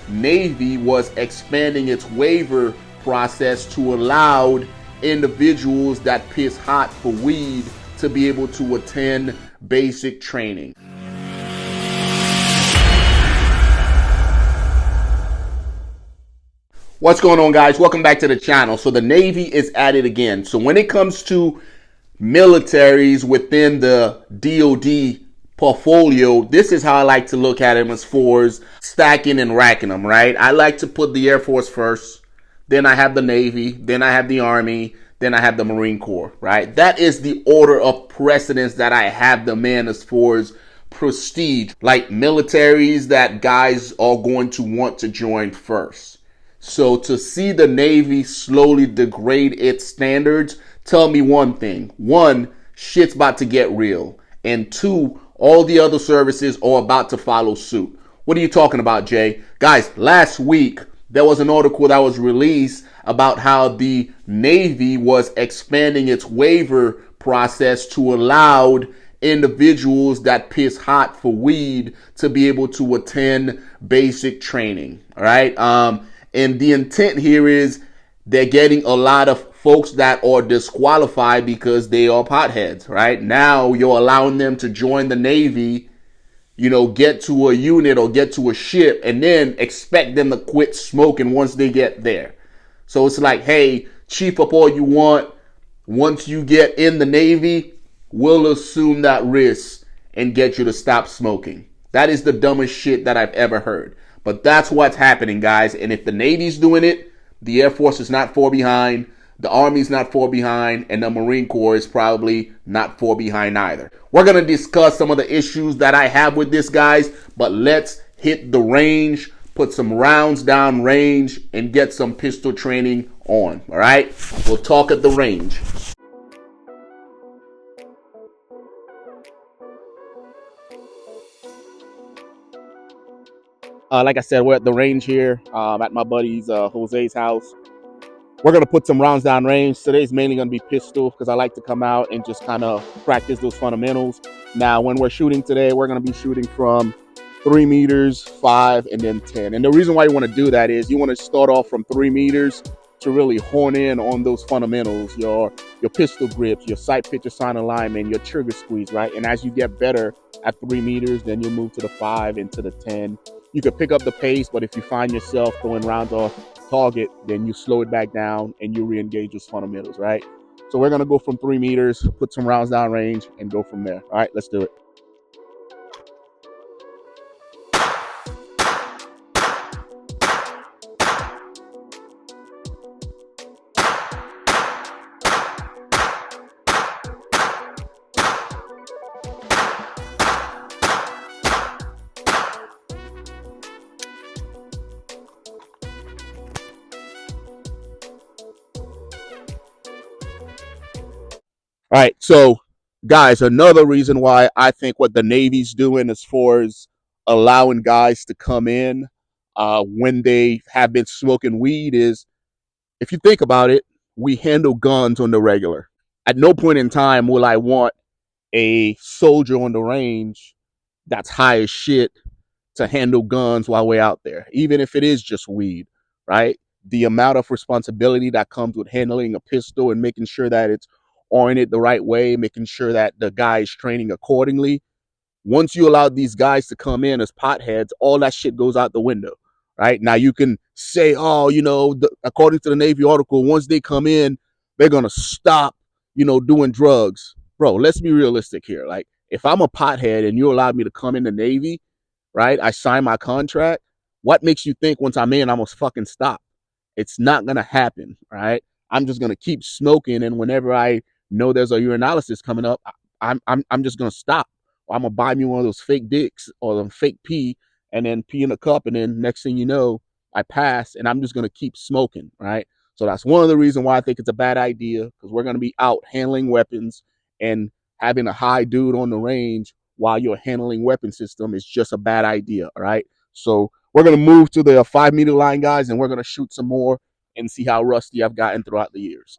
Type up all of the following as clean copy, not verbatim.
Navy was expanding its waiver process to allow individuals that piss hot for weed to be able to attend basic training. What's going on, guys? Welcome back to the channel. So the Navy is at it again. So when it comes to militaries within the DoD portfolio, this is how I like to look at them as far as stacking and racking them, right? I like to put the Air Force first, then I have the Navy, then I have the Army, then I have the Marine Corps, right? That is the order of precedence that I have them in as far as prestige, like militaries that guys are going to want to join first. So to see the Navy slowly degrade its standards, tell me one thing. One, shit's about to get real. And two, all the other services are about to follow suit. What are you talking about, Jay? Guys, last week, there was an article that was released about how the Navy was expanding its waiver process to allow individuals that piss hot for weed to be able to attend basic training. All right. And the intent here is they're getting a lot of folks that are disqualified because they are potheads, right? Now you're allowing them to join the Navy, get to a unit or get to a ship and then expect them to quit smoking once they get there. So it's like, hey, chief up all you want. Once you get in the Navy, we'll assume that risk and get you to stop smoking. That is the dumbest shit that I've ever heard. But that's what's happening, guys. And if the Navy's doing it, the Air Force is not far behind, the Army's not far behind, and the Marine Corps is probably not far behind either. We're going to discuss some of the issues that I have with this, guys, but let's hit the range, put some rounds down range, and get some pistol training on, all right? We'll talk at the range. Like I said, we're at the range here at my buddy's Jose's house. We're going to put some rounds down range. Today's mainly going to be pistol because I like to come out and just kind of practice those fundamentals. Now, when we're shooting today, we're going to be shooting from 3 meters, 5, and then 10. And the reason why you want to do that is you want to start off from 3 meters to really hone in on those fundamentals, your pistol grips, your sight picture sign alignment, your trigger squeeze, right? And as you get better at 3 meters, then you'll move to the 5 and to the 10. You can pick up the pace, but if you find yourself throwing rounds off target, then you slow it back down and you re-engage those fundamentals, right? So we're going to go from 3 meters, put some rounds down range, and go from there. All right, let's do it. All right, so guys, another reason why I think what the Navy's doing as far as allowing guys to come in when they have been smoking weed is, if you think about it, we handle guns on the regular. At no point in time will I want a soldier on the range that's high as shit to handle guns while we're out there, even if it is just weed, right? The amount of responsibility that comes with handling a pistol and making sure that it's oriented the right way, making sure that the guy is training accordingly. Once you allow these guys to come in as potheads, all that shit goes out the window, right? Now you can say, oh, according to the Navy article, once they come in, they're going to stop, doing drugs. Bro, let's be realistic here. Like, if I'm a pothead and you allow me to come in the Navy, right? I sign my contract. What makes you think once I'm in, I'm going to fucking stop? It's not going to happen, right? I'm just going to keep smoking. And whenever I know there's a urinalysis coming up, I'm just going to stop. Or I'm going to buy me one of those fake dicks or them fake pee and then pee in a cup. And then next thing you know, I pass and I'm just going to keep smoking, right? So that's one of the reasons why I think it's a bad idea, because we're going to be out handling weapons, and having a high dude on the range while you're handling weapon system is just a bad idea, all right? So we're going to move to the 5 meter line, guys, and we're going to shoot some more and see how rusty I've gotten throughout the years.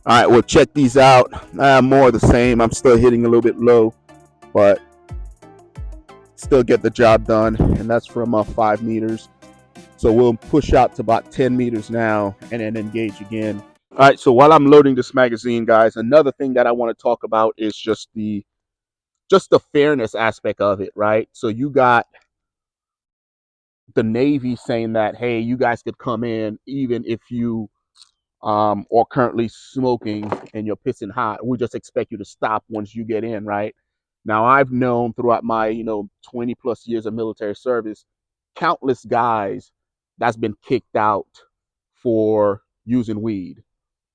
All right, well, check these out. More of the same. I'm still hitting a little bit low, but still get the job done. And that's from 5 meters. So we'll push out to about 10 meters now and then engage again. All right, so while I'm loading this magazine, guys, another thing that I want to talk about is just the fairness aspect of it, right? So you got the Navy saying that, hey, you guys could come in even if you or currently smoking and you're pissing hot. We just expect you to stop once you get in, right? Now, I've known throughout my 20 plus years of military service, countless guys that's been kicked out for using weed,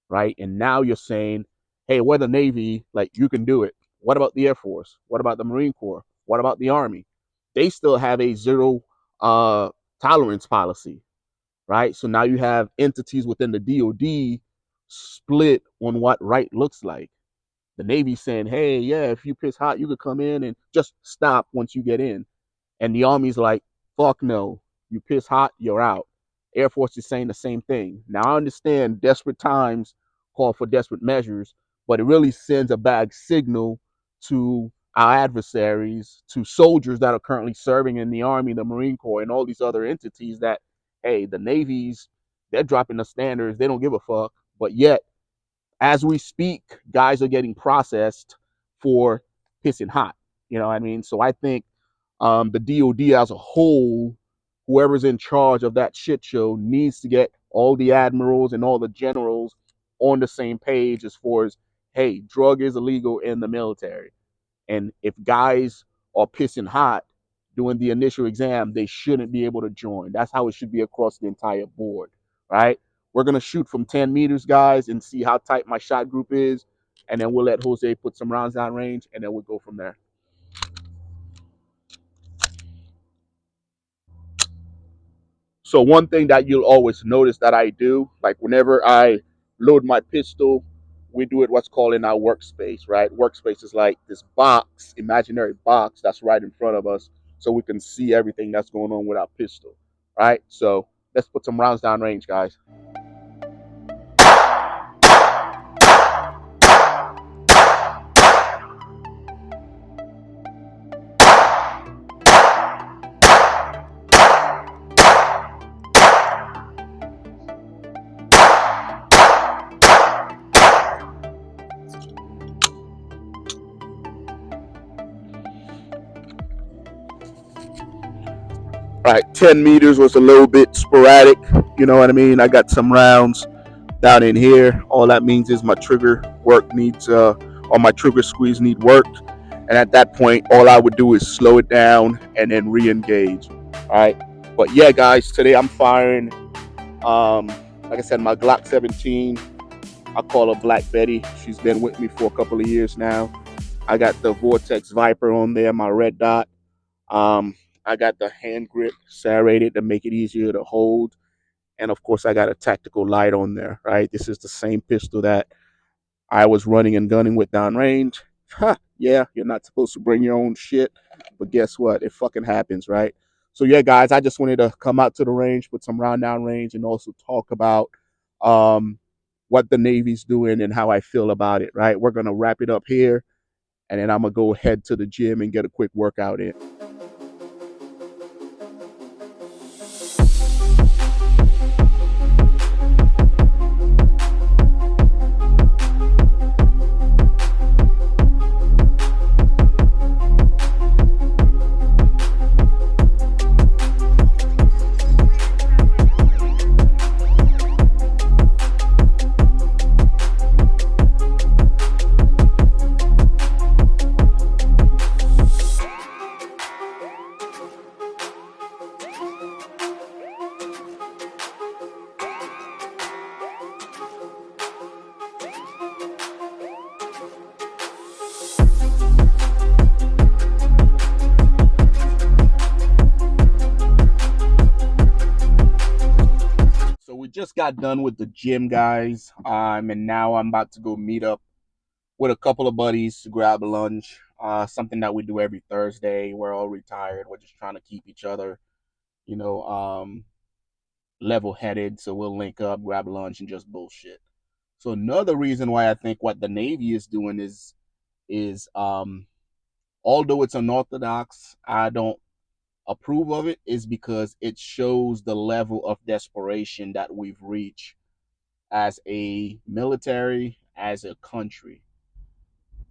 right? And now you're saying, hey, we're the Navy, like you can do it. What about the Air Force? What about the Marine Corps? What about the Army? They still have a zero uh, tolerance policy, right? So now you have entities within the DoD split on what right looks like. The Navy saying, hey, yeah, if you piss hot, you could come in and just stop once you get in. And the Army's like, fuck no, you piss hot, you're out. Air Force is saying the same thing. Now I understand desperate times call for desperate measures, but it really sends a bad signal to our adversaries, to soldiers that are currently serving in the Army, the Marine Corps, and all these other entities that, hey, the Navy's, they're dropping the standards, they don't give a fuck. But yet, as we speak, guys are getting processed for pissing hot. You know what I mean? So I think the DoD as a whole, whoever's in charge of that shit show needs to get all the admirals and all the generals on the same page as far as, hey, drug is illegal in the military. And if guys are pissing hot doing the initial exam, they shouldn't be able to join. That's how it should be across the entire board, right? We're going to shoot from 10 meters, guys, and see how tight my shot group is. And then we'll let Jose put some rounds down range, and then we'll go from there. So one thing that you'll always notice that I do, like whenever I load my pistol, we do it what's called in our workspace, right? Workspace is like this box, imaginary box that's right in front of us, so we can see everything that's going on with our pistol, right? So let's put some rounds down range, guys. All right, 10 meters was a little bit sporadic, you know what I mean? I got some rounds down in here. All that means is my trigger work needs, or my trigger squeeze need worked. And at that point, all I would do is slow it down and then re-engage. All right. But yeah, guys, today I'm firing, um, like I said, my Glock 17. I call her Black Betty. She's been with me for a couple of years now. I got the Vortex Viper on there, my red dot. Um, I got the hand grip serrated to make it easier to hold. And of course, I got a tactical light on there, right? This is the same pistol that I was running and gunning with downrange. Huh, yeah, you're not supposed to bring your own shit, but guess what? It fucking happens, right? So yeah, guys, I just wanted to come out to the range, put some round down range, and also talk about um, what the Navy's doing and how I feel about it, right? We're gonna wrap it up here, and then I'm gonna go head to the gym and get a quick workout in. So we just got done with the gym, guys, and now I'm about to go meet up with a couple of buddies to grab a lunch. Something that we do every Thursday. We're all retired. We're just trying to keep each other, you know, level-headed. So we'll link up, grab lunch, and just bullshit. So another reason why I think what the Navy is doing is although it's unorthodox, I don't approve of it, is because it shows the level of desperation that we've reached as a military, as a country.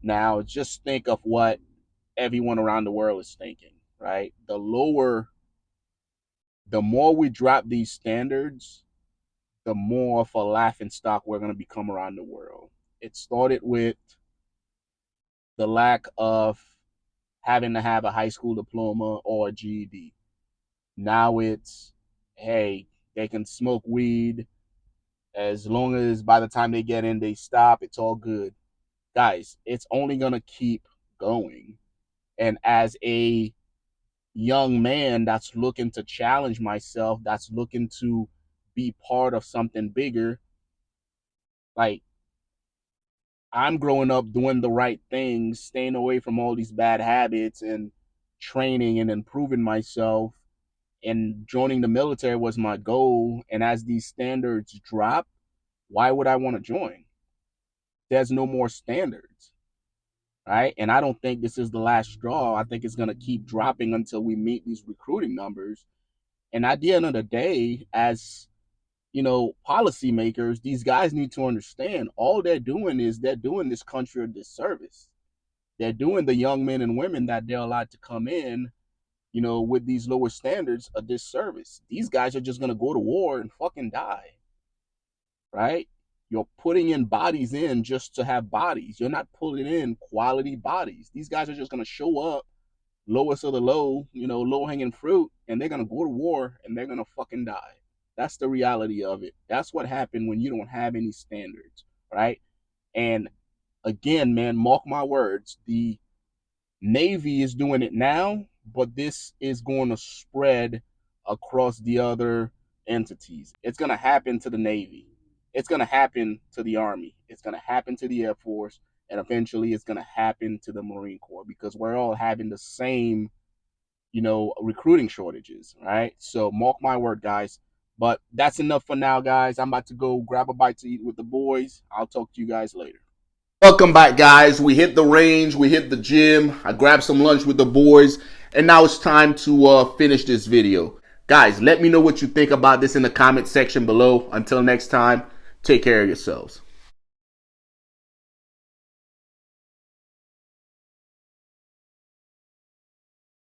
Now, just think of what everyone around the world is thinking, right? The more we drop these standards, the more of a laughing stock we're going to become around the world. It started with the lack of having to have a high school diploma or a GED. Now it's, hey, they can smoke weed as long as by the time they get in, they stop. It's all good. Guys, it's only going to keep going. And as a young man that's looking to challenge myself, that's looking to be part of something bigger, like, I'm growing up doing the right things, staying away from all these bad habits and training and improving myself. And joining the military was my goal. And as these standards drop, why would I want to join? There's no more standards, right? And I don't think this is the last straw. I think it's going to keep dropping until we meet these recruiting numbers. And at the end of the day, as policymakers, these guys need to understand all they're doing is they're doing this country a disservice. They're doing the young men and women that they're allowed to come in, with these lower standards a disservice. These guys are just going to go to war and fucking die, right? You're putting in bodies in just to have bodies. You're not putting in quality bodies. These guys are just going to show up, lowest of the low, low hanging fruit, and they're going to go to war and they're going to fucking die. That's the reality of it. That's what happened when you don't have any standards, right? And again, man, mark my words, the Navy is doing it now, but this is going to spread across the other entities. It's going to happen to the Navy. It's going to happen to the Army. It's going to happen to the Air Force. And eventually it's going to happen to the Marine Corps, because we're all having the same, recruiting shortages, right? So mark my word, guys. But that's enough for now, guys. I'm about to go grab a bite to eat with the boys. I'll talk to you guys later. Welcome back, guys. We hit the range, we hit the gym. I grabbed some lunch with the boys, and now it's time to finish this video. Guys, let me know what you think about this in the comment section below. Until next time, take care of yourselves.